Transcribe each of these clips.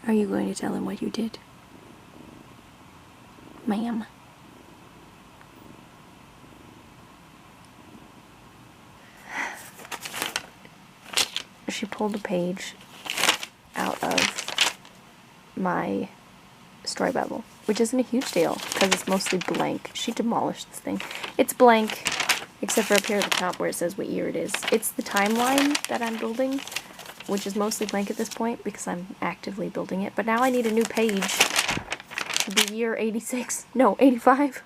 Are you going to tell him what you did? Ma'am. She pulled a page out of my story Bible, which isn't a huge deal because it's mostly blank. She demolished this thing. It's blank, except for up here at the top where it says what year it is. It's the timeline that I'm building, which is mostly blank at this point because I'm actively building it. But now I need a new page for the year 86. No, 85.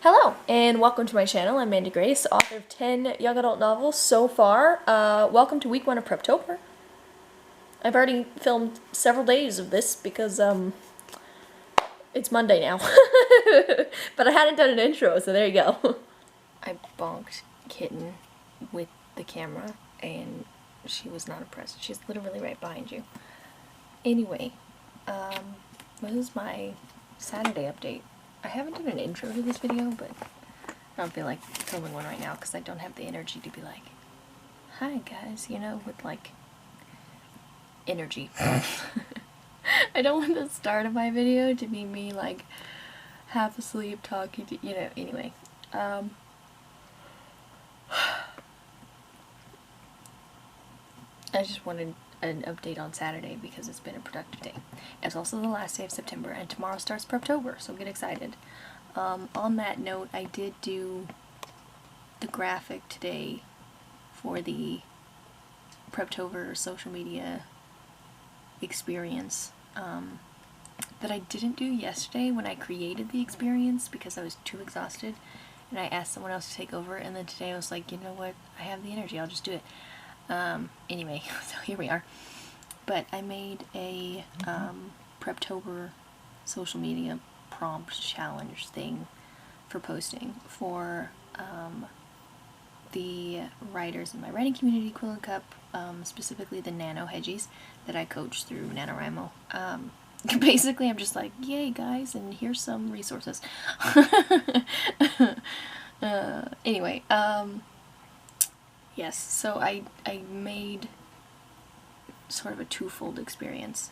Hello, and welcome to my channel. I'm Mandi Grace, author of 10 young adult novels so far. Welcome to week 1 of Preptober. I've already filmed several days of this because, it's Monday now. But I hadn't done an intro, so there you go. I bonked Kitten with the camera, and she was not impressed. She's literally right behind you. Anyway, this is my Saturday update. I haven't done an intro to this video, but I don't feel like filming one right now because I don't have the energy to be like, hi guys, you know, with like energy. I don't want the start of my video to be me like half asleep talking to, you know, anyway. I just wanted an update on Saturday because it's been a productive day. It's also the last day of September and tomorrow starts Preptober, so get excited. On that note, I did do the graphic today for the Preptober social media experience that I didn't do yesterday when I created the experience because I was too exhausted and I asked someone else to take over, and then today I was like, you know what, I have the energy, I'll just do it. Anyway, so here we are. But I made a Preptober social media prompt challenge thing for posting for the writers in my writing community Quill & Cup, specifically the Nano Hedgies that I coach through NaNoWriMo. Basically, I'm just like, yay guys, and here's some resources. Anyway, yes, so I made sort of a twofold experience,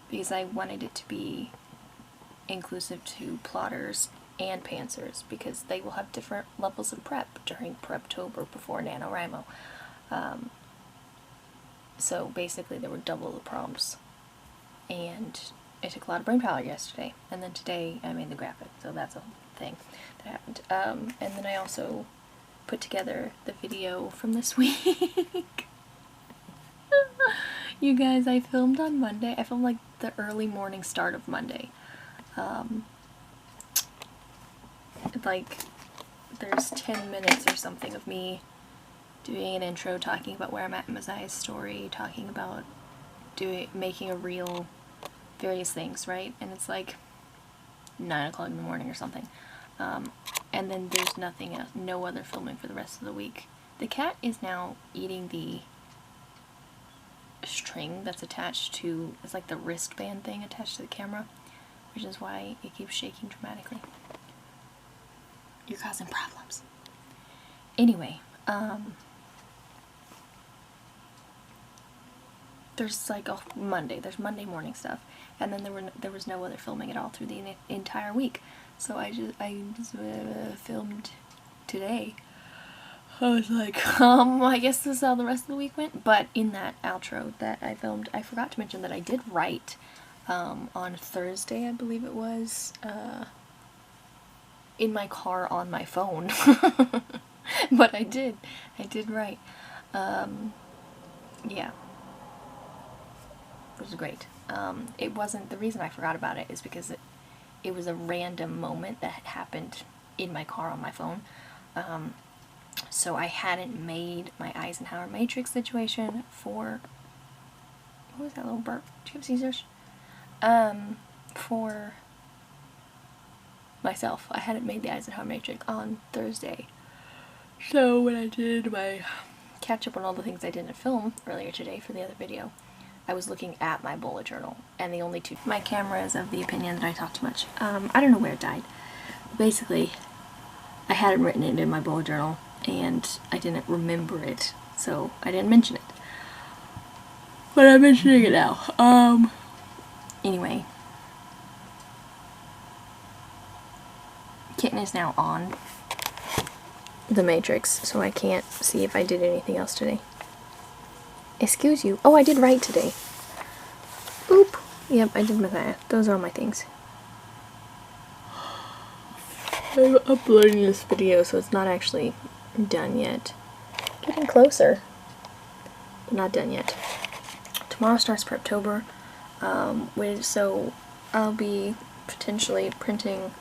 because I wanted it to be inclusive to plotters and pantsers, because they will have different levels of prep during Preptober before NaNoWriMo. So basically there were double the prompts, and it took a lot of brain power yesterday, and then today I made the graphic, so that's a thing that happened. And then I also put together the video from this week. You guys, I filmed on Monday. I filmed like the early morning start of Monday. Like there's 10 minutes or something of me doing an intro, talking about where I'm at in Maziah's story, talking about making a reel, various things, right? And it's like 9 o'clock in the morning or something. And then there's nothing else, no other filming for the rest of the week. The cat is now eating the string that's attached to, it's like the wristband thing attached to the camera, which is why it keeps shaking dramatically. You're causing problems. Anyway, there's like a Monday, there's Monday morning stuff, and then there was no other filming at all through the entire week. So I just filmed today. I was like, I guess this is how the rest of the week went. But in that outro that I filmed, I forgot to mention that I did write on Thursday, I believe it was, in my car on my phone. But I did write. Yeah. It was great. It wasn't, the reason I forgot about it is because it was a random moment that had happened in my car on my phone. So I hadn't made my Eisenhower matrix situation for, what was that little burp? Do you have Caesars? For myself. I hadn't made the Eisenhower matrix on Thursday. So when I did my catch up on all the things I didn't film earlier today for the other video, I was looking at my bullet journal, and the only two... My camera is of the opinion that I talk too much. I don't know where it died. Basically, I hadn't written it in my bullet journal, and I didn't remember it, so I didn't mention it. But I'm mentioning it now. Anyway. Kitten is now on the Matrix, so I can't see if I did anything else today. Excuse you. Oh, I did write today. Oop. Yep, I did Maziah. Those are all my things. I'm uploading this video, so it's not actually done yet. Getting closer, but not done yet. Tomorrow starts Preptober, so I'll be potentially printing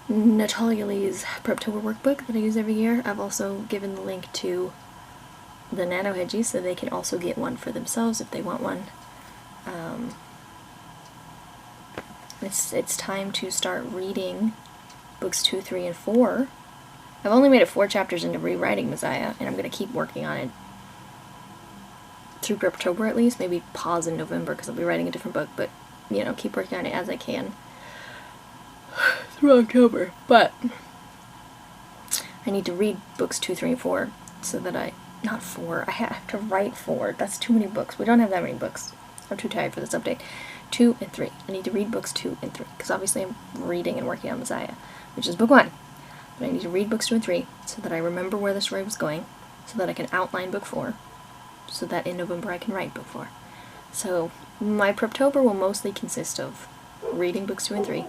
Natalia Lee's Preptober workbook that I use every year. I've also given the link to the Nano Hedgies so they can also get one for themselves if they want one. It's time to start reading books 2, 3, and 4. I've only made it 4 chapters into rewriting Maziah, and I'm going to keep working on it through Preptober at least. Maybe pause in November because I'll be writing a different book, but, you know, keep working on it as I can through October. But I need to read books 2, 3, and 4 so that not 4, I have to write 4. That's too many books. We don't have that many books. I'm too tired for this update. 2 and 3. I need to read books 2 and 3 because obviously I'm reading and working on Maziah, which is book 1. But I need to read books 2 and 3 so that I remember where the story was going, so that I can outline book 4, so that in November I can write book 4. So my Preptober will mostly consist of reading books 2 and 3,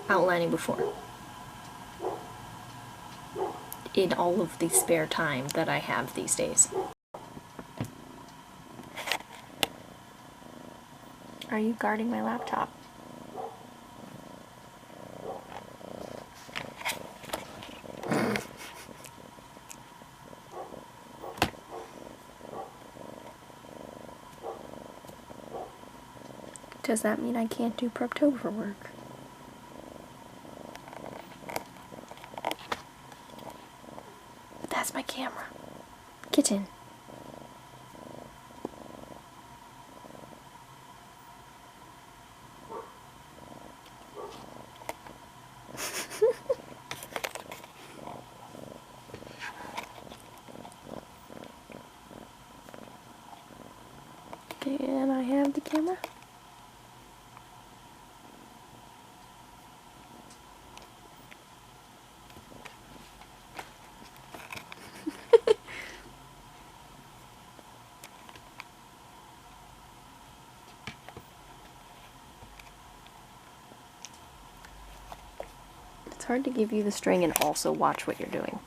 outlining book 4, in all of the spare time that I have these days. Are you guarding my laptop? Does that mean I can't do Preptober work? That's my camera. Kitten. And I have the camera. It's hard to give you the string and also watch what you're doing.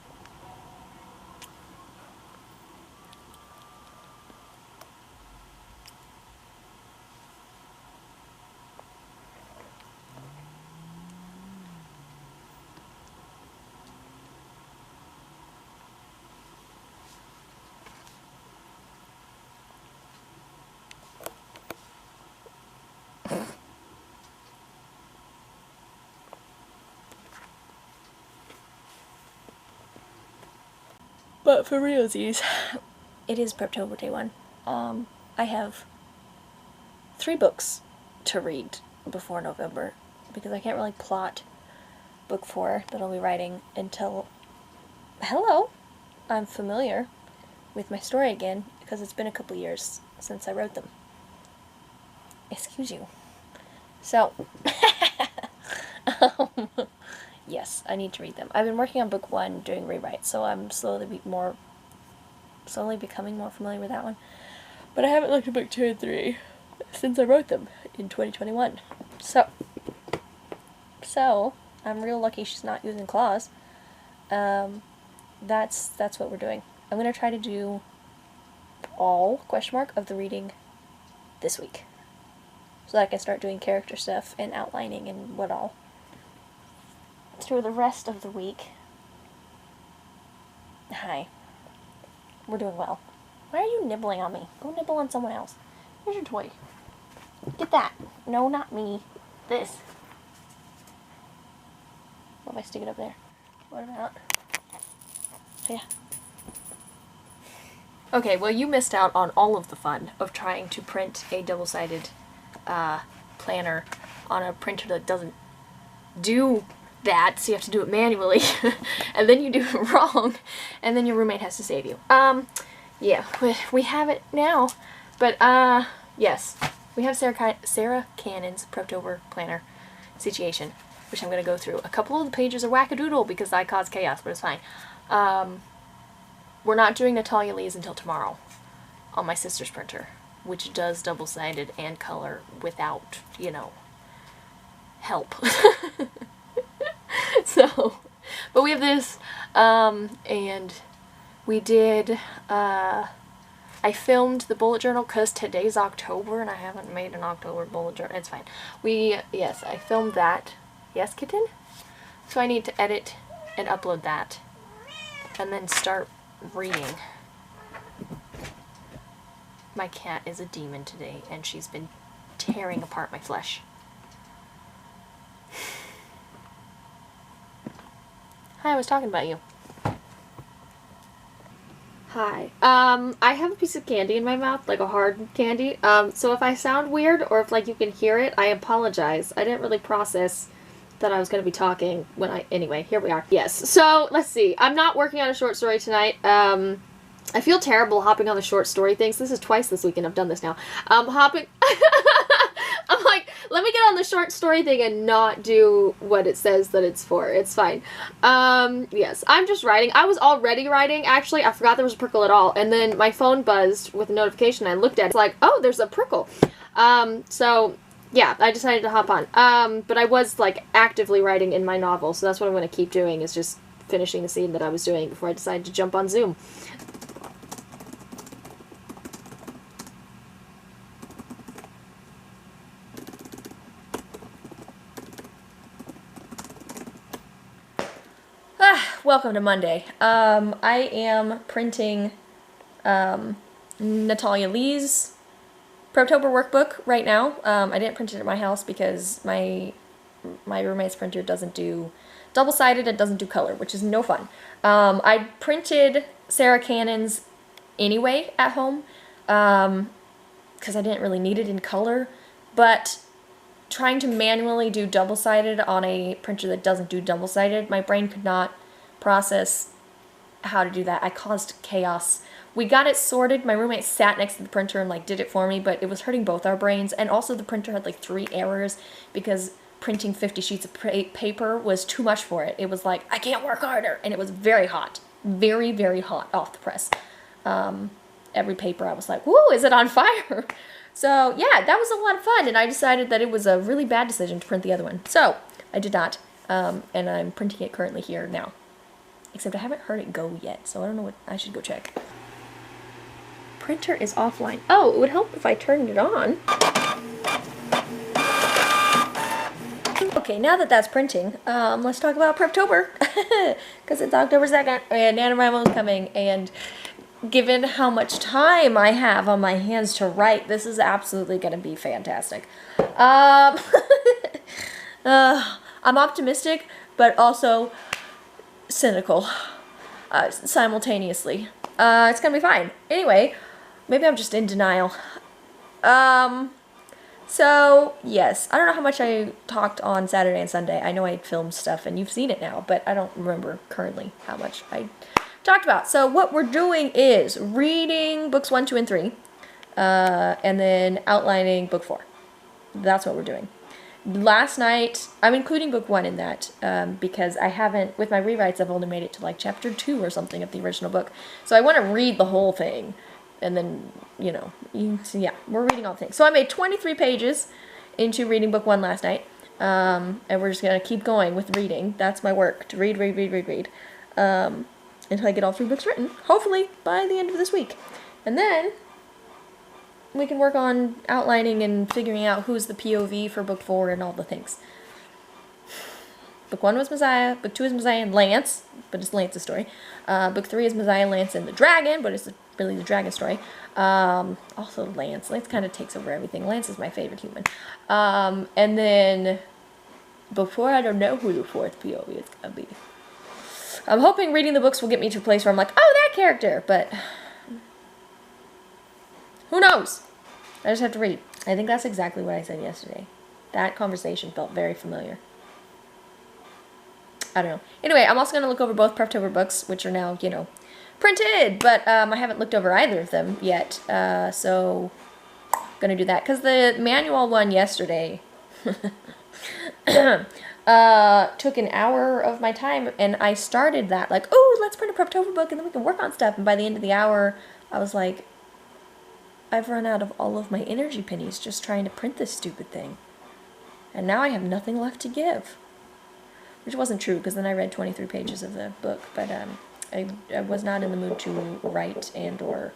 But for realsies, it is Preptober Day 1. I have 3 books to read before November, because I can't really plot book 4 that I'll be writing until, hello, I'm familiar with my story again, because it's been a couple years since I wrote them. Excuse you. So, yes, I need to read them. I've been working on book 1 doing rewrites, so I'm slowly becoming more familiar with that one. But I haven't looked at book 2 and 3 since I wrote them in 2021. So I'm real lucky she's not using claws. That's what we're doing. I'm gonna try to do all of the reading this week, so that I can start doing character stuff and outlining and what all. Through the rest of the week. Hi. We're doing well. Why are you nibbling on me? Go nibble on someone else. Here's your toy. Get that. No, not me. This. What if I stick it up there? What about? Yeah. Okay, well you missed out on all of the fun of trying to print a double-sided planner on a printer that doesn't do that, so you have to do it manually, and then you do it wrong, and then your roommate has to save you. Yeah, we have it now, but, yes, we have Sarah Cannon's Preptober planner situation, which I'm going to go through. A couple of the pages are wackadoodle because I caused chaos, but it's fine. We're not doing Natalia Lee's until tomorrow on my sister's printer, which does double-sided and color without, you know, help. So, but we have this, and we did, I filmed the bullet journal because today's October and I haven't made an October bullet journal. It's fine. Yes, I filmed that. Yes, kitten? So I need to edit and upload that and then start reading. My cat is a demon today and she's been tearing apart my flesh. Hi, I was talking about you. Hi. I have a piece of candy in my mouth, like a hard candy. So if I sound weird or if, like, you can hear it, I apologize. I didn't really process that I was going to be talking when anyway, here we are. Yes. So, let's see. I'm not working on a short story tonight. I feel terrible hopping on the short story things. This is twice this weekend I've done this now. Hopping... I'm like, let me get on the short story thing and not do what it says that it's for. It's fine. Yes, I'm just writing. I was already writing, actually. I forgot there was a prickle at all. And then my phone buzzed with a notification. I looked at it. It's like, oh, there's a prickle. So, yeah, I decided to hop on. But I was, like, actively writing in my novel. So that's what I'm going to keep doing, is just finishing the scene that I was doing before I decided to jump on Zoom. Welcome to Monday. I am printing Natalia Lee's Preptober workbook right now. I didn't print it at my house because my roommate's printer doesn't do double-sided and doesn't do color, which is no fun. I printed Sarah Cannon's anyway at home because I didn't really need it in color, but trying to manually do double-sided on a printer that doesn't do double-sided, my brain could not process how to do that. I caused chaos. We got it sorted. My roommate sat next to the printer and like did it for me, but it was hurting both our brains. And also the printer had like 3 errors because printing 50 sheets of paper was too much for it. It was like, I can't work harder. And it was very hot. Very, very hot off the press. Every paper I was like, whoa, is it on fire? So yeah, that was a lot of fun. And I decided that it was a really bad decision to print the other one. So I did not. And I'm printing it currently here now. Except I haven't heard it go yet, so I don't know what I should go check. Printer is offline. Oh, it would help if I turned it on. Okay, now that that's printing, let's talk about Preptober. Because it's October 2nd, and NaNoWriMo is coming, and given how much time I have on my hands to write, this is absolutely going to be fantastic. I'm optimistic, but also cynical simultaneously. It's gonna be fine. Anyway, maybe I'm just in denial. So, yes, I don't know how much I talked on Saturday and Sunday. I know I filmed stuff and you've seen it now, but I don't remember currently how much I talked about. So what we're doing is reading books 1, 2, and 3, and then outlining book 4. That's what we're doing. Last night, I'm including book 1 in that, because I haven't, with my rewrites, I've only made it to like chapter 2 or something of the original book. So I want to read the whole thing, and then, you know, so yeah, we're reading all the things. So I made 23 pages into reading book 1 last night, and we're just going to keep going with reading. That's my work, to read, until I get all 3 books written, hopefully by the end of this week. And then we can work on outlining and figuring out who's the POV for book 4 and all the things. Book 1 was Maziah, book 2 is Maziah and Lance, but it's Lance's story. Book 3 is Maziah, Lance, and the dragon, but it's really the dragon story. Also Lance. Lance kind of takes over everything. Lance is my favorite human. And then book 4, I don't know who the 4th POV is going to be. I'm hoping reading the books will get me to a place where I'm like, oh, that character, but Who knows? I just have to read. I think that's exactly what I said yesterday. That conversation felt very familiar. I don't know. Anyway, I'm also going to look over both Preptober books, which are now, you know, printed, but I haven't looked over either of them yet, so I'm going to do that. Because the manual one yesterday took an hour of my time, and I started that, like, oh, let's print a Preptober book, and then we can work on stuff, and by the end of the hour, I was like, I've run out of all of my energy pennies just trying to print this stupid thing. And now I have nothing left to give. Which wasn't true, because then I read 23 pages of the book, but I was not in the mood to write and or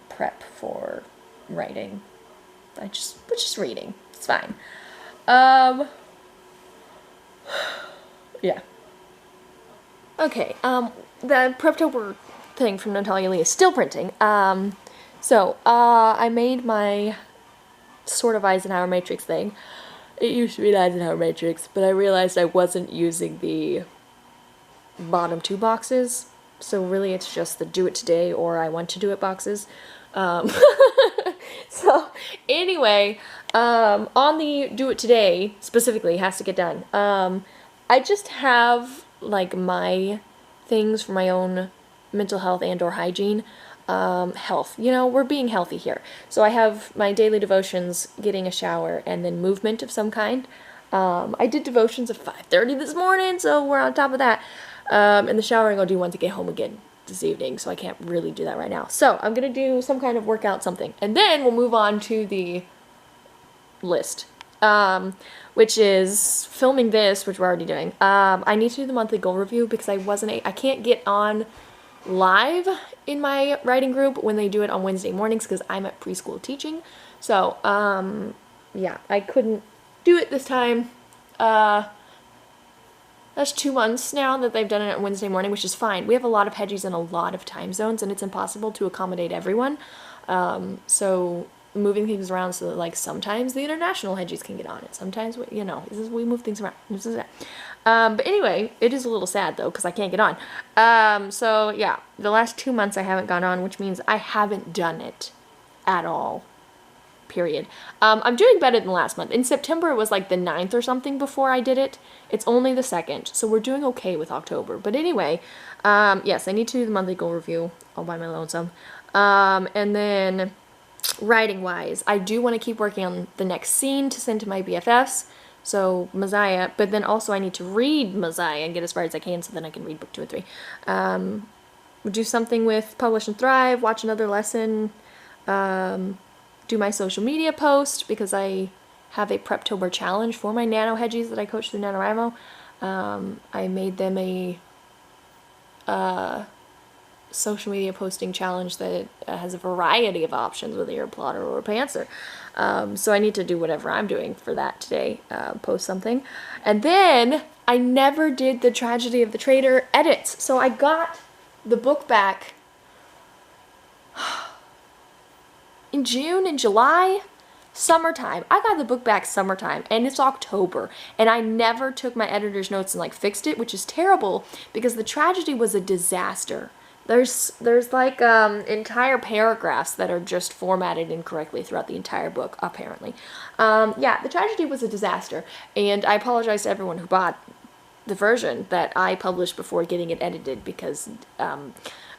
prep for writing. I was just reading. It's fine. Yeah. Okay, the Preptober thing from Natalia Lee is still printing. So I made my sort of Eisenhower matrix thing. It used to be an Eisenhower matrix, but I realized I wasn't using the bottom two boxes, so really it's just the do it today or I want to do it boxes. So anyway, on the do it today specifically, has to get done. I just have like my things for my own mental health and or hygiene. Health. You know, we're being healthy here. So I have my daily devotions, getting a shower, and then movement of some kind. I did devotions at 5:30 this morning, so we're on top of that. And the showering I'll do once I get home again this evening, so I can't really do that right now. So I'm going to do some kind of workout something. And then we'll move on to the list, which is filming this, which we're already doing. I need to do the monthly goal review because I can't get on live in my writing group when they do it on Wednesday mornings because I'm at preschool teaching. So, yeah, I couldn't do it this time. That's 2 months now that they've done it on Wednesday morning, which is fine. We have a lot of hedgies in a lot of time zones, and it's impossible to accommodate everyone. So moving things around so that, like, sometimes the international hedgies can get on it. Sometimes, you know, we move things around. This is that. But anyway, it is a little sad, though, because I can't get on. So, yeah, the last 2 months I haven't gone on, which means I haven't done it at all. Period. I'm doing better than last month. In September, it was like the 9th or something before I did it. It's only the 2nd, so we're doing okay with October. But anyway, yes, I need to do the monthly goal review all by my lonesome. And then, writing-wise, I do want to keep working on the next scene to send to my BFFs. So, Maziah, but then also I need to read Maziah and get as far as I can so then I can read book 2 and 3. We'll do something with Publish and Thrive, watch another lesson, do my social media post because I have a Preptober challenge for my nano hedgies that I coach through NaNoWriMo. I made them a social media posting challenge that has a variety of options, whether you're a plotter or a pantser. So I need to do whatever I'm doing for that today, post something. And then I never did the Tragedy of the Traitor edits. So I got the book back in June and July, summertime. I got the book back summertime, and it's October, and I never took my editor's notes and like fixed it, which is terrible because the tragedy was a disaster. There's like entire paragraphs that are just formatted incorrectly throughout the entire book, apparently. Yeah, the tragedy was a disaster, and I apologize to everyone who bought the version that I published before getting it edited because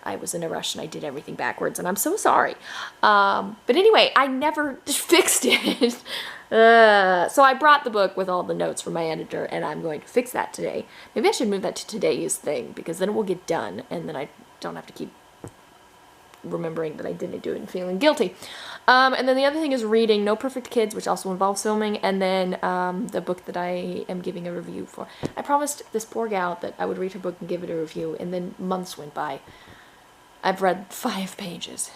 I was in a rush and I did everything backwards, and I'm so sorry. But anyway, I never fixed it. So I brought the book with all the notes from my editor, and I'm going to fix that today. Maybe I should move that to today's thing, because then it will get done, and then I don't have to keep remembering that I didn't do it and feeling guilty. And then the other thing is reading No Perfect Kids, which also involves filming, and then the book that I am giving a review for. I promised this poor gal that I would read her book and give it a review, and then months went by. I've read 5 pages.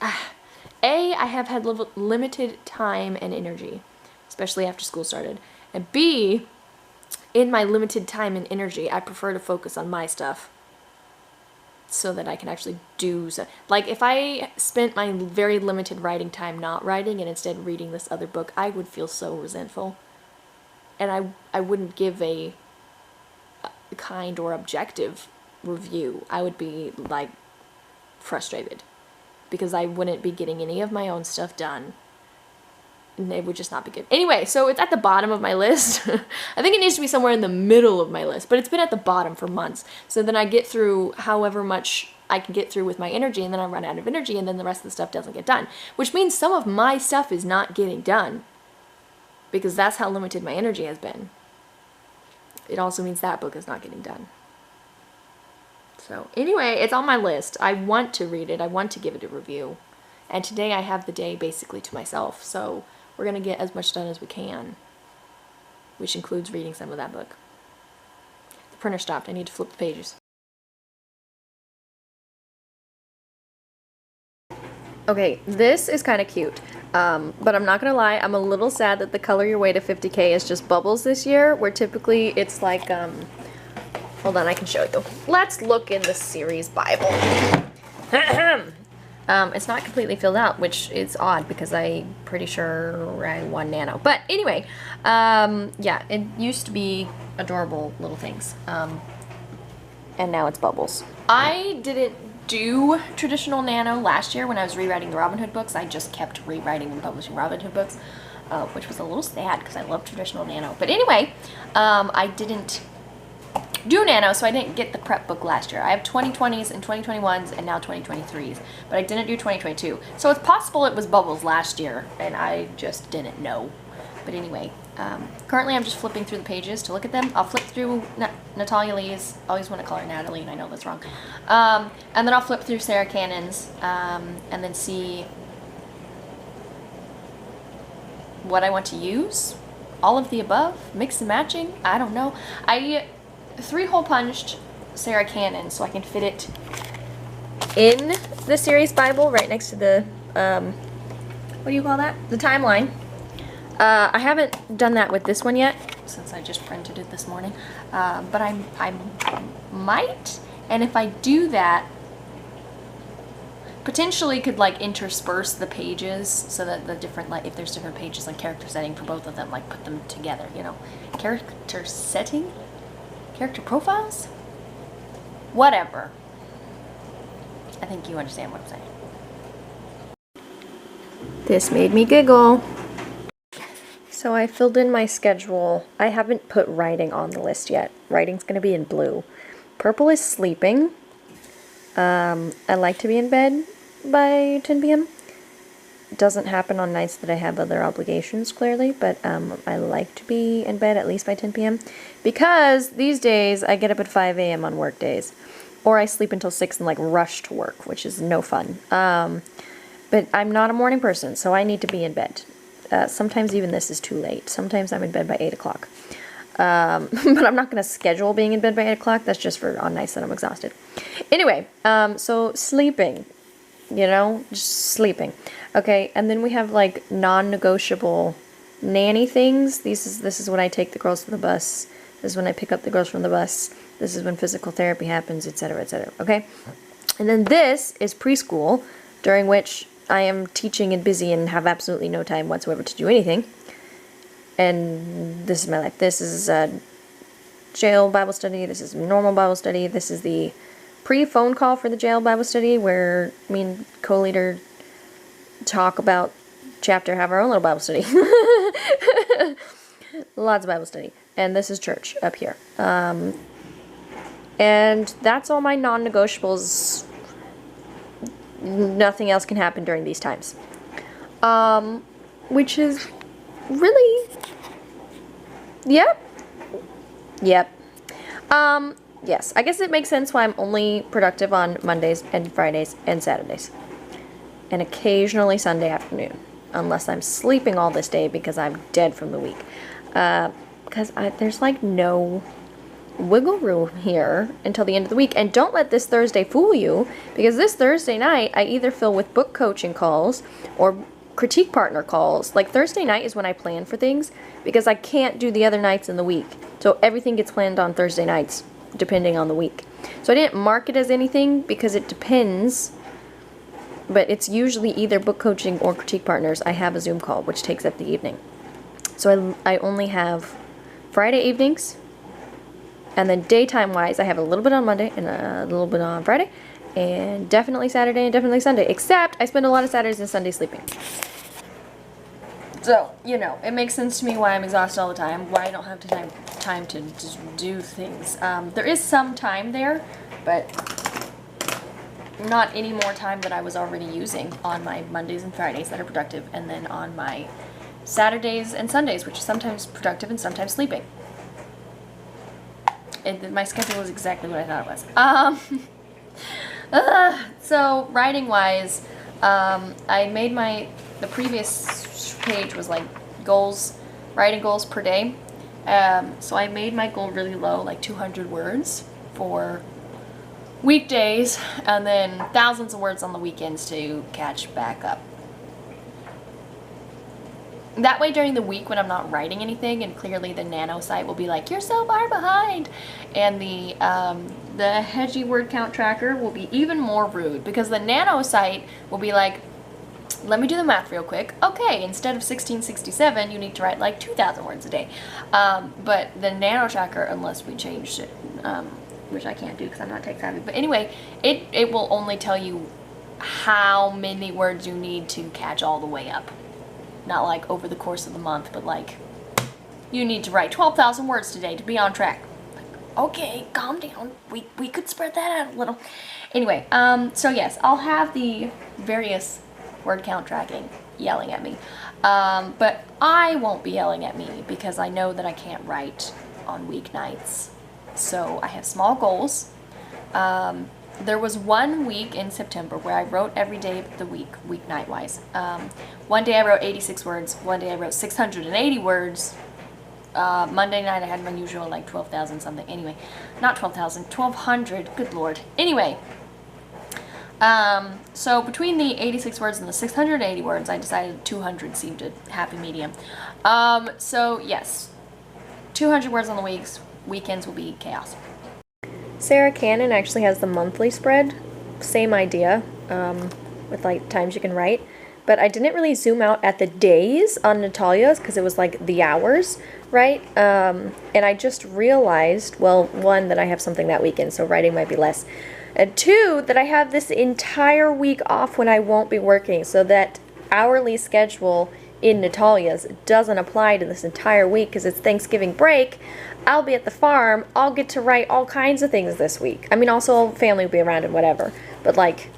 A, I have had limited time and energy, especially after school started. And B, in my limited time and energy, I prefer to focus on my stuff so that I can actually do so. Like, if I spent my very limited writing time not writing and instead reading this other book, I would feel so resentful. And I wouldn't give a kind or objective review. I would be like frustrated because I wouldn't be getting any of my own stuff done. And it would just not be good. Anyway, so it's at the bottom of my list. I think it needs to be somewhere in the middle of my list, but it's been at the bottom for months. So then I get through however much I can get through with my energy, and then I run out of energy, and then the rest of the stuff doesn't get done. Which means some of my stuff is not getting done because that's how limited my energy has been. It also means that book is not getting done. So anyway, it's on my list. I want to read it. I want to give it a review. And today I have the day basically to myself, so we're going to get as much done as we can, which includes reading some of that book. The printer stopped. I need to flip the pages. Okay, this is kind of cute, but I'm not going to lie, I'm a little sad that the Color Your Way to 50K is just bubbles this year, where typically it's like, hold on, I can show you. Let's look in the series Bible. It's not completely filled out, which is odd because I'm pretty sure I won Nano. But anyway, yeah, it used to be adorable little things, and now it's bubbles. I didn't do traditional Nano last year when I was rewriting the Robin Hood books. I just kept rewriting and publishing Robin Hood books, which was a little sad because I love traditional Nano. But anyway, I didn't do Nano, so I didn't get the prep book last year. I have 2020s and 2021s and now 2023s, but I didn't do 2022. So it's possible it was bubbles last year and I just didn't know. But anyway, currently I'm just flipping through the pages to look at them. I'll flip through Natalia Lee's, I always want to call her Natalie and I know that's wrong. And then I'll flip through Sarah Cannon's and then see what I want to use. All of the above, mix and matching, I don't know. I 3-hole punched Sarah Cannon so I can fit it in the series Bible right next to the, what do you call that? The timeline. I haven't done that with this one yet since I just printed it this morning, but I might, and if I do that, potentially could like intersperse the pages so that the different, like if there's different pages like character setting for both of them, like put them together, you know, character setting? Character profiles? Whatever. I think you understand what I'm saying. This made me giggle. So I filled in my schedule. I haven't put writing on the list yet. Writing's going to be in blue. Purple is sleeping. I like to be in bed by 10 p.m. It doesn't happen on nights that I have other obligations, clearly, but I like to be in bed at least by 10 p.m. because these days I get up at 5 a.m. on work days, or I sleep until 6 and like rush to work, which is no fun. But I'm not a morning person, so I need to be in bed. Sometimes even this is too late. Sometimes I'm in bed by 8 o'clock. But I'm not going to schedule being in bed by 8 o'clock. That's just for on nights that I'm exhausted. Anyway, so sleeping, you know, just sleeping. Okay, and then we have like non-negotiable nanny things. This is when I take the girls to the bus. This is when I pick up the girls from the bus. This is when physical therapy happens, etc., etc. Okay? And then this is preschool, during which I am teaching and busy and have absolutely no time whatsoever to do anything. And this is my life. This is jail Bible study. This is normal Bible study. This is the pre-phone call for the jail Bible study where me and co-leader talk about chapter, have our own little Bible study. Lots of Bible study. And this is church up here. And that's all my non-negotiables. Nothing else can happen during these times. Which is really... Yep. Yes, I guess it makes sense why I'm only productive on Mondays and Fridays and Saturdays. And occasionally Sunday afternoon. Unless I'm sleeping all this day because I'm dead from the week. Because there's like no wiggle room here until the end of the week. And don't let this Thursday fool you, because this Thursday night I either fill with book coaching calls or critique partner calls. Like Thursday night is when I plan for things because I can't do the other nights in the week. So everything gets planned on Thursday nights depending on the week. So I didn't mark it as anything because it depends, but it's usually either book coaching or critique partners. I have a Zoom call which takes up the evening. So I only have Friday evenings, and then daytime wise I have a little bit on Monday and a little bit on Friday, and definitely Saturday and definitely Sunday, except I spend a lot of Saturdays and Sundays sleeping. So, you know, it makes sense to me why I'm exhausted all the time, why I don't have time to just do things. There is some time there, but not any more time that I was already using on my Mondays and Fridays that are productive, and then on my Saturdays and Sundays, which is sometimes productive and sometimes sleeping. My schedule was exactly what I thought it was. So writing wise, I made the previous page was like goals, writing goals per day. So I made my goal really low, like 200 words for weekdays, and then thousands of words on the weekends to catch back up. That way during the week when I'm not writing anything, and clearly the Nano site will be like, you're so far behind, and the Hedgy word count tracker will be even more rude, because the Nano site will be like, let me do the math real quick. Okay, instead of 1667, you need to write like 2,000 words a day. But the Nano tracker, unless we changed it, which I can't do because I'm not tech savvy, but anyway, it will only tell you how many words you need to catch all the way up. Not like over the course of the month, but like, you need to write 12,000 words today to be on track. Like, okay, calm down. We could spread that out a little. Anyway, so yes, I'll have the various word count tracking yelling at me. But I won't be yelling at me because I know that I can't write on weeknights. So I have small goals. There was 1 week in September where I wrote every day of the week, weeknight wise. One day I wrote 86 words, one day I wrote 680 words. Monday night I had my usual like 12,000 something. Anyway, not 12,000, 1,200, good lord. Anyway, so between the 86 words and the 680 words, I decided 200 seemed a happy medium. So yes, 200 words on the weeks, weekends will be chaos. Sarah Cannon actually has the monthly spread, same idea, with like times you can write, but I didn't really zoom out at the days on Natalia's because it was like the hours, right? And I just realized, well, one, that I have something that weekend, so writing might be less, and two, that I have this entire week off when I won't be working, so that hourly schedule in Natalia's doesn't apply to this entire week because it's Thanksgiving break. I'll be at the farm. I'll get to write all kinds of things this week. I mean, also family will be around and whatever. But like,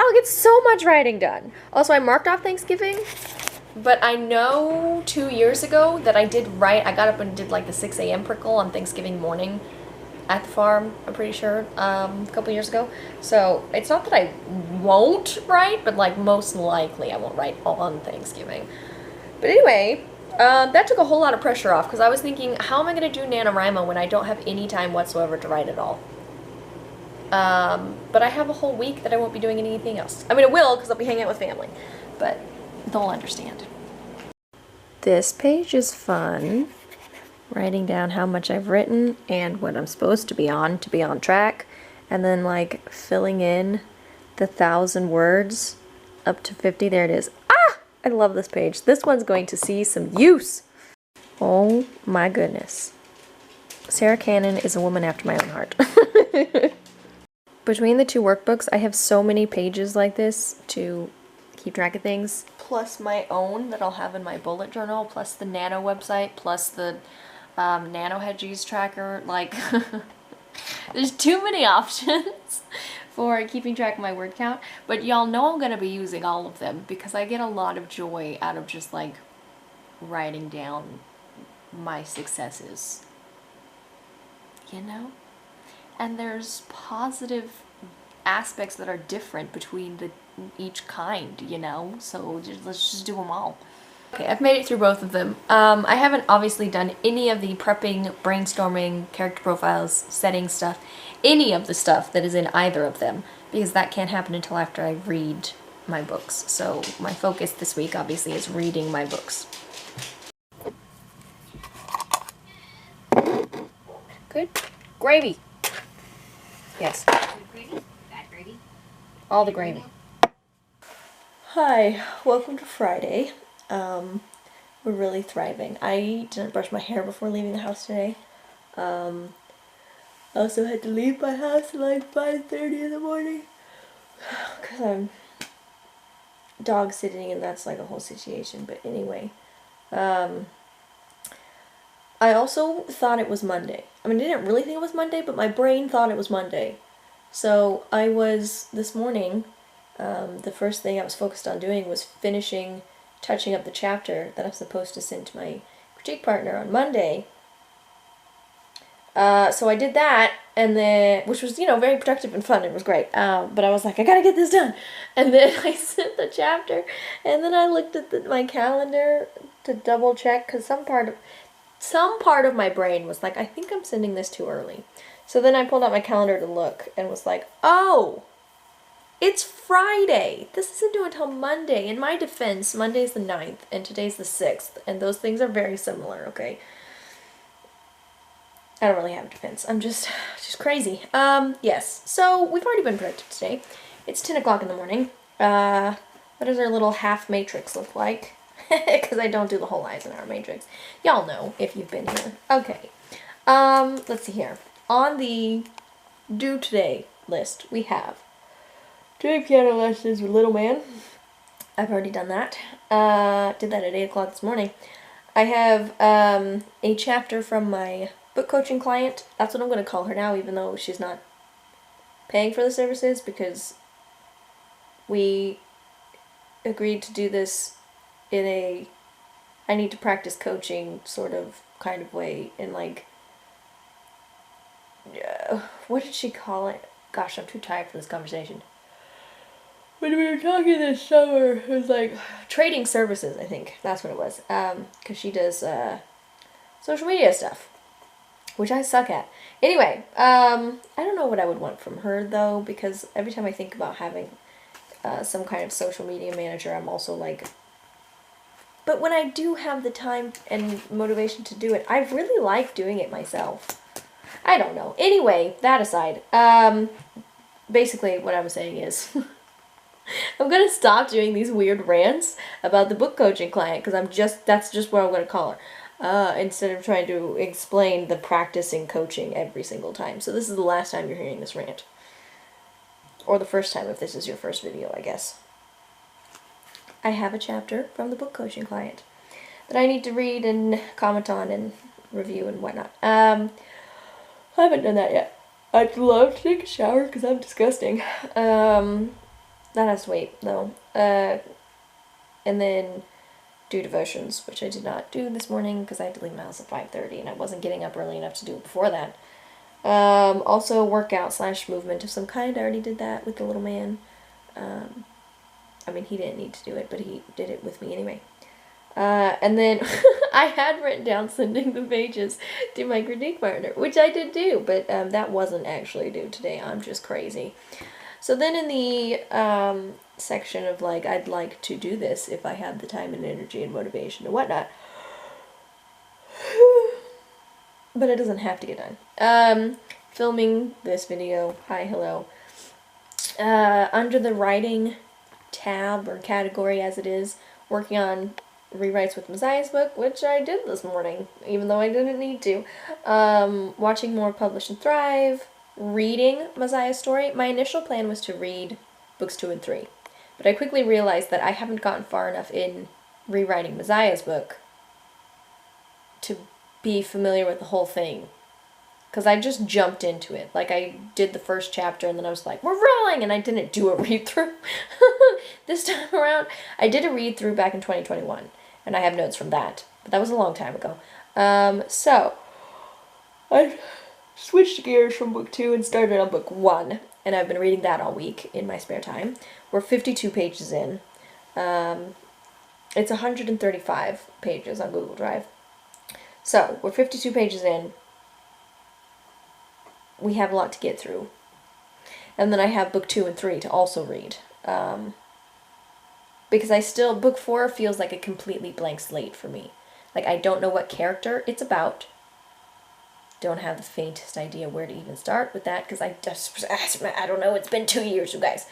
I'll get so much writing done. Also, I marked off Thanksgiving, but I know 2 years ago that I did write. I got up and did like the 6 a.m. prickle on Thanksgiving morning at the farm, I'm pretty sure, a couple years ago. So it's not that I won't write, but like most likely I won't write on Thanksgiving. But anyway, that took a whole lot of pressure off because I was thinking, how am I going to do NaNoWriMo when I don't have any time whatsoever to write at all? But I have a whole week that I won't be doing anything else. I mean, I will because I'll be hanging out with family, but they'll understand. This page is fun. Writing down how much I've written and what I'm supposed to be on track, and then like filling in the 1,000 words up to 50. There it is. Ah! I love this page. This one's going to see some use. Oh my goodness. Sarah Cannon is a woman after my own heart. Between the two workbooks, I have so many pages like this to keep track of things, plus my own that I'll have in my bullet journal, plus the Nano website, plus the Nano Hedgies tracker. Like, there's too many options for keeping track of my word count, but y'all know I'm gonna be using all of them because I get a lot of joy out of just like writing down my successes, you know? And there's positive aspects that are different between each kind, you know? So let's just do them all. Okay, I've made it through both of them. I haven't obviously done any of the prepping, brainstorming, character profiles, setting stuff, any of the stuff that is in either of them, because that can't happen until after I read my books. So my focus this week obviously is reading my books. Good. Gravy. Yes. Good gravy? Bad gravy? All the gravy. Hi, welcome to Friday. We're really thriving. I didn't brush my hair before leaving the house today. I also had to leave my house at like 5:30 in the morning. Because I'm dog sitting and that's like a whole situation. But anyway. I also thought it was Monday. I mean, I didn't really think it was Monday, but my brain thought it was Monday. So I was, this morning, the first thing I was focused on doing was touching up the chapter that I'm supposed to send to my critique partner on Monday. So I did that, and then, which was, very productive and fun. It was great. But I was like, I gotta get this done. And then I sent the chapter, and then I looked at my calendar to double check, because some part of my brain was like, I think I'm sending this too early. So then I pulled out my calendar to look and was like, oh, it's Friday. This isn't due until Monday. In my defense, Monday's the 9th and today's the 6th, and those things are very similar, okay? I don't really have a defense. I'm just crazy. Yes. So we've already been productive today. It's 10 o'clock in the morning. What does our little half matrix look like? Because I don't do the whole Eisenhower matrix. Y'all know if you've been here. Okay. Let's see here. On the due today list, we have doing piano lessons with little man. I've already done that. Did that at 8 o'clock this morning. I have a chapter from my book coaching client. That's what I'm going to call her now, even though she's not paying for the services, because we agreed to do this in a I need to practice coaching sort of kind of way, in like, what did she call it? Gosh, I'm too tired for this conversation. When we were talking this summer, it was like trading services, I think. That's what it was. Because she does social media stuff, which I suck at. Anyway, I don't know what I would want from her, though, because every time I think about having some kind of social media manager, I'm also like, but when I do have the time and motivation to do it, I really like doing it myself. I don't know. Anyway, that aside, basically what I was saying is I'm going to stop doing these weird rants about the book coaching client, because that's just what I'm going to call her, instead of trying to explain the practicing coaching every single time. So this is the last time you're hearing this rant. Or the first time if this is your first video, I guess. I have a chapter from the book coaching client that I need to read and comment on and review and whatnot. I haven't done that yet. I'd love to take a shower because I'm disgusting. That has to wait, though. And then do devotions, which I did not do this morning because I had to leave my house at 5:30 and I wasn't getting up early enough to do it before that. Also workout / movement of some kind. I already did that with the little man. I mean, he didn't need to do it, but he did it with me anyway. And then I had written down sending the pages to my critique partner, which I did do, but that wasn't actually due today. I'm just crazy. So then in the section of like, I'd like to do this if I have the time and energy and motivation and whatnot. But it doesn't have to get done. Filming this video. Hi, hello. Under the writing tab or category as it is, working on rewrites with Maziah's book, which I did this morning, even though I didn't need to. Watching more Publish and Thrive, reading Maziah's story. My initial plan was to read books 2 and 3, but I quickly realized that I haven't gotten far enough in rewriting Maziah's book to be familiar with the whole thing. Because I just jumped into it. Like, I did the first chapter, and then I was like, we're rolling! And I didn't do a read-through. This time around, I did a read-through back in 2021. And I have notes from that. But that was a long time ago. So, I switched gears from book 2 and started on book 1. And I've been reading that all week in my spare time. We're 52 pages in. It's 135 pages on Google Drive. So, we're 52 pages in. We have a lot to get through. And then I have book 2 and 3 to also read. Because book 4 feels like a completely blank slate for me. Like, I don't know what character it's about. Don't have the faintest idea where to even start with that, because I don't know, it's been 2 years, you guys.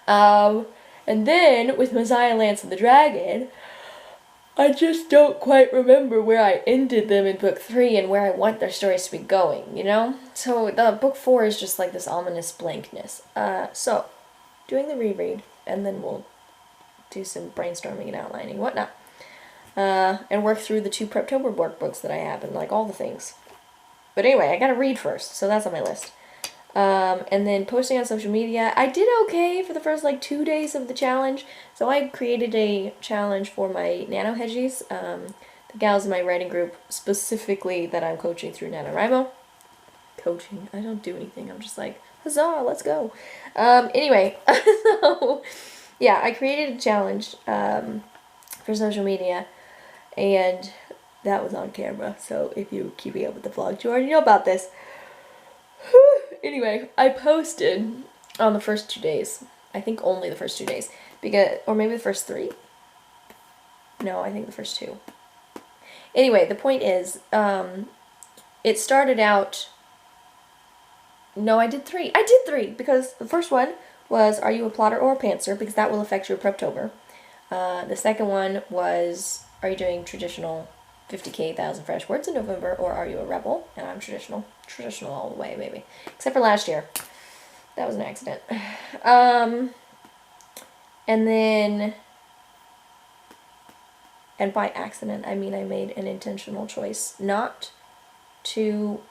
And then, with Maziah Lance and the Dragon, I just don't quite remember where I ended them in book 3 and where I want their stories to be going, you know? So the book 4 is just like this ominous blankness. So, doing the reread, and then we'll do some brainstorming and outlining and whatnot. And work through the 2 Preptober workbooks that I have and like all the things. But anyway, I gotta read first, so that's on my list. And then posting on social media. I did okay for the first like 2 days of the challenge. So I created a challenge for my nano hedgies, the gals in my writing group, specifically that I'm coaching through NaNoWriMo. Coaching, I don't do anything. I'm just like, huzzah, let's go. Anyway, so yeah, I created a challenge for social media, and that was on camera. So if you're keeping up with the vlog, you already know about this. Anyway, I posted on the first 2 days. I think only the first 2 days. Or maybe the first 3. No, I think the first 2. Anyway, the point is, it started out... No, I did 3. I did 3, because the first one was, are you a plotter or a pantser? Because that will affect your Preptober. The second one was, are you doing traditional 50k 1,000 fresh words in November, or are you a rebel? And I'm traditional. Traditional all the way, baby. Except for last year. That was an accident. And then... And by accident, I mean I made an intentional choice not to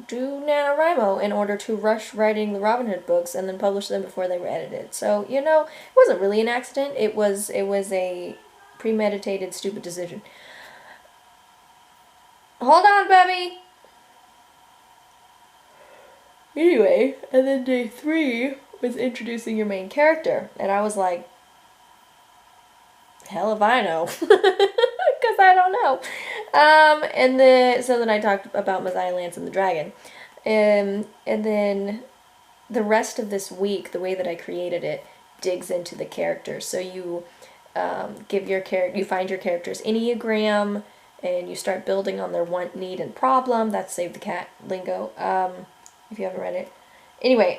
do NaNoWriMo in order to rush writing the Robin Hood books and then publish them before they were edited. So, you know, it wasn't really an accident. It was a premeditated, stupid decision. Hold on, Bubby! Anyway, and then day 3 was introducing your main character, and I was like, hell if I know, because I don't know. So then I talked about Maziah, Lance, and the dragon, and then the rest of this week, the way that I created it, digs into the characters. So you you find your character's Enneagram, and you start building on their want, need, and problem. That's Save the Cat lingo. If you haven't read it. Anyway,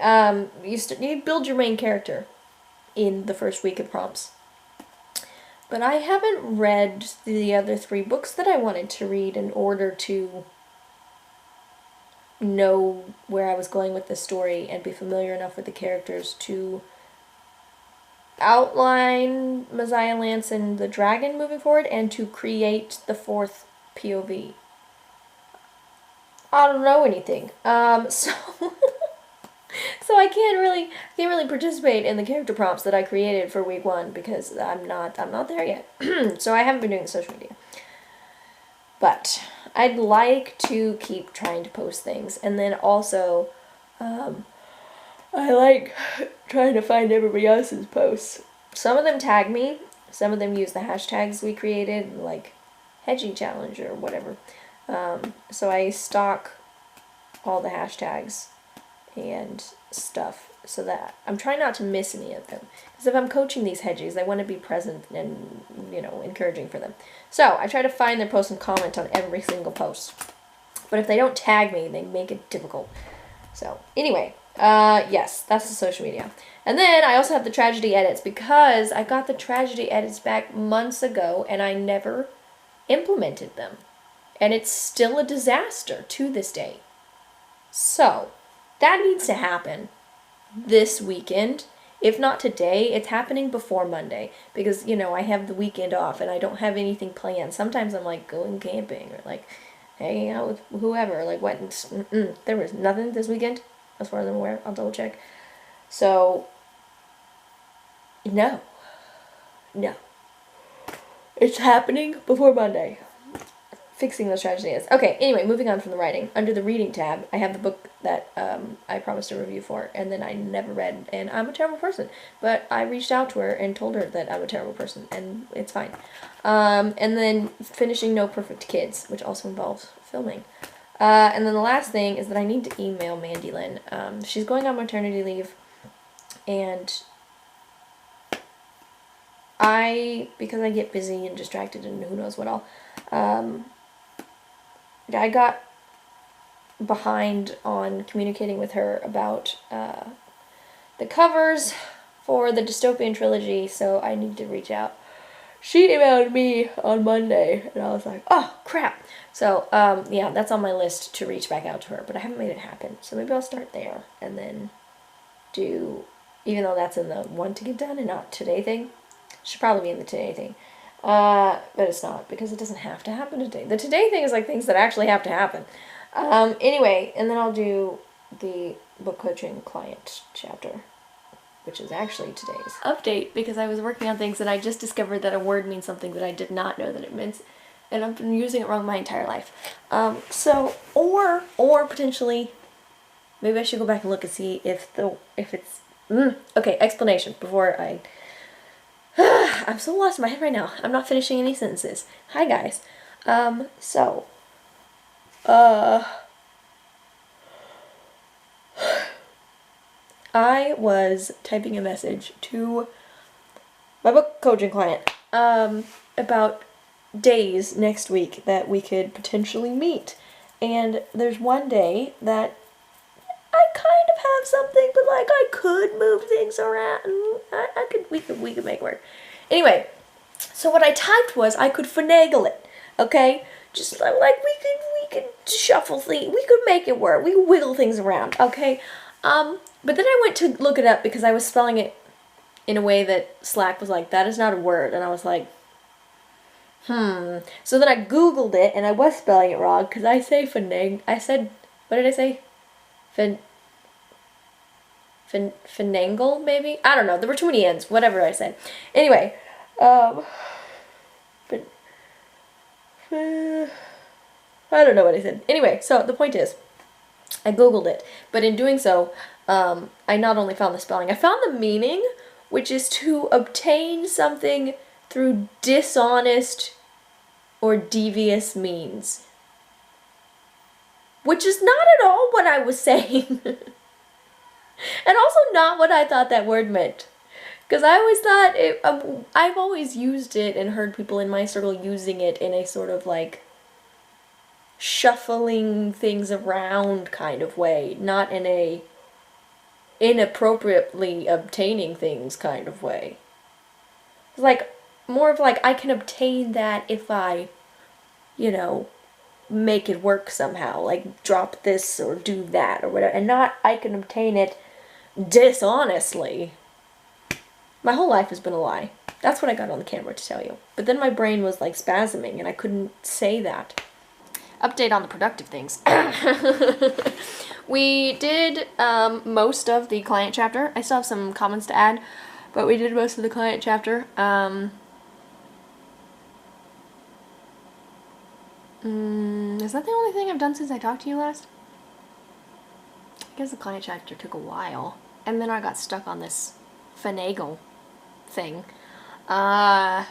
you build your main character in the first week of prompts. But I haven't read the other 3 books that I wanted to read in order to know where I was going with the story and be familiar enough with the characters to outline Maziah, Lance, and the dragon moving forward, and to create the 4th POV. I don't know anything. So I can't really participate in the character prompts that I created for week 1 because I'm not there yet. So I haven't been doing the social media. But I'd like to keep trying to post things, and then also I like trying to find everybody else's posts. Some of them tag me, some of them use the hashtags we created, like hedging challenge or whatever. So I stalk all the hashtags and stuff so that I'm trying not to miss any of them. Because if I'm coaching these hedgies, I want to be present and, you know, encouraging for them. So I try to find their post and comment on every single post. But if they don't tag me, they make it difficult. So anyway, yes, that's the social media. And then I also have the tragedy edits because I got the tragedy edits back months ago and I never implemented them. And it's still a disaster to this day. So that needs to happen this weekend. If not today, it's happening before Monday. Because, you know, I have the weekend off and I don't have anything planned. Sometimes I'm like going camping or like hanging out with whoever. Like what? There was nothing this weekend as far as I'm aware. I'll double check. So, no. It's happening before Monday. Fixing those tragedies. Okay, anyway, moving on from the writing. Under the reading tab, I have the book that I promised a review for, and then I never read, and I'm a terrible person. But I reached out to her and told her that I'm a terrible person, and it's fine. And then finishing No Perfect Kids, which also involves filming. And then the last thing is that I need to email Mandi Lynn. She's going on maternity leave, and because I get busy and distracted and who knows what all, I got behind on communicating with her about the covers for the dystopian trilogy, so I need to reach out she emailed me on Monday, and I was like, oh, crap. So, yeah, that's on my list to reach back out to her, but I haven't made it happen. So maybe I'll start there, and then do, even though that's in the one to get done and not today thing, should probably be in the today thing. But it's not, because it doesn't have to happen today. The today thing is like things that actually have to happen. Anyway, and then I'll do the book coaching client chapter, which is actually today's update, because I was working on things and I just discovered that a word means something that I did not know that it meant, and I've been using it wrong my entire life. Or potentially, maybe I should go back and look and see if it's okay. Explanation before I. I'm so lost in my head right now. I'm not finishing any sentences. Hi guys. So. I was typing a message to my book coaching client about days next week that we could potentially meet. And there's one day that I kind of have something, but like I could move things around. We could make it work. Anyway, so what I typed was I could finagle it, okay? Just like we could shuffle things, we could make it work. We could wiggle things around, okay? But then I went to look it up because I was spelling it in a way that Slack was like, that is not a word, and I was like, So then I Googled it, and I was spelling it wrong because I said, what did I say? Finagle, maybe? I don't know. There were too many N's. Whatever I said. Anyway, I don't know what I said. Anyway, so the point is, I Googled it, but in doing so, I not only found the spelling, I found the meaning, which is to obtain something through dishonest or devious means. Which is not at all what I was saying. And also not what I thought that word meant. Because I always thought, I've always used it and heard people in my circle using it in a sort of like shuffling things around kind of way, not in a inappropriately obtaining things kind of way. It's like more of like I can obtain that if I, make it work somehow, like drop this or do that or whatever, and not I can obtain it dishonestly. My whole life has been a lie. That's what I got on the camera to tell you. But then my brain was like spasming and I couldn't say that. Update on the productive things. We did most of the client chapter. I still have some comments to add, but we did most of the client chapter. Is that the only thing I've done since I talked to you last? I guess the client chapter took a while. And then I got stuck on this finagle thing. And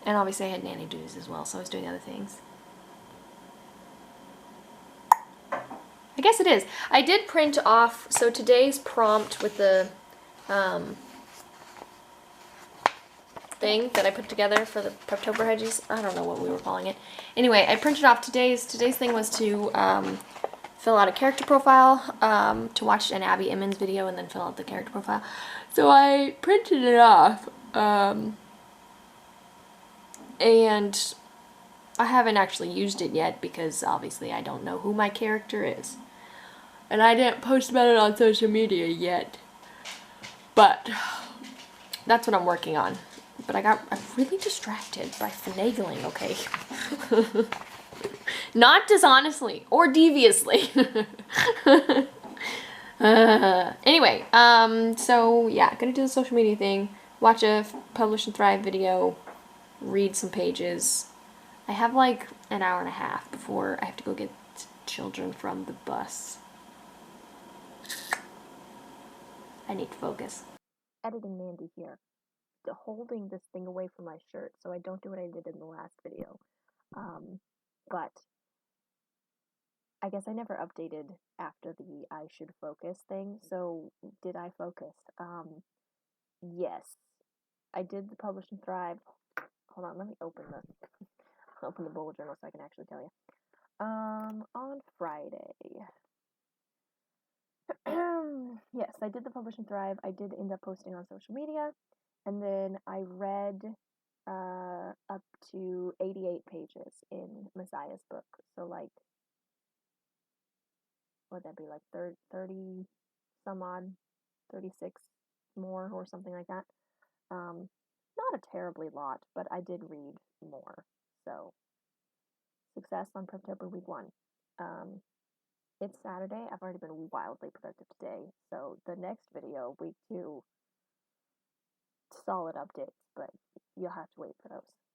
obviously I had nanny duties as well, so I was doing other things. I guess it is. I did print off, so today's prompt with the thing that I put together for the Preptober hedges. I don't know what we were calling it. Anyway, I printed off today's thing was to fill out a character profile, to watch an Abby Emmons video and then fill out the character profile. So I printed it off, and I haven't actually used it yet because obviously I don't know who my character is. And I didn't post about it on social media yet. But that's what I'm working on. But I'm really distracted by finagling, okay? Not dishonestly or deviously. Anyway, so yeah, gonna do the social media thing, watch a Publish and Thrive video, read some pages. I have like an hour and a half before I have to go get children from the bus. I need to focus. Editing Mandi here. Holding this thing away from my shirt so I don't do what I did in the last video. But I guess I never updated after the I should focus thing. So did I focus? Yes. I did the Publish and Thrive. Hold on, let me open the bullet journal so I can actually tell you. On Friday. Yes, I did the Publish and Thrive. I did end up posting on social media, and then I read up to 88 pages in Maziah's book. So like, what'd that be, like 30 some odd, 36 more or something like that. Um, Not a terribly lot, but I did read more. So success on Preptober week 1. Um, it's Saturday. I've already been wildly productive today. So the next video, week 2, solid updates, but you'll have to wait for those.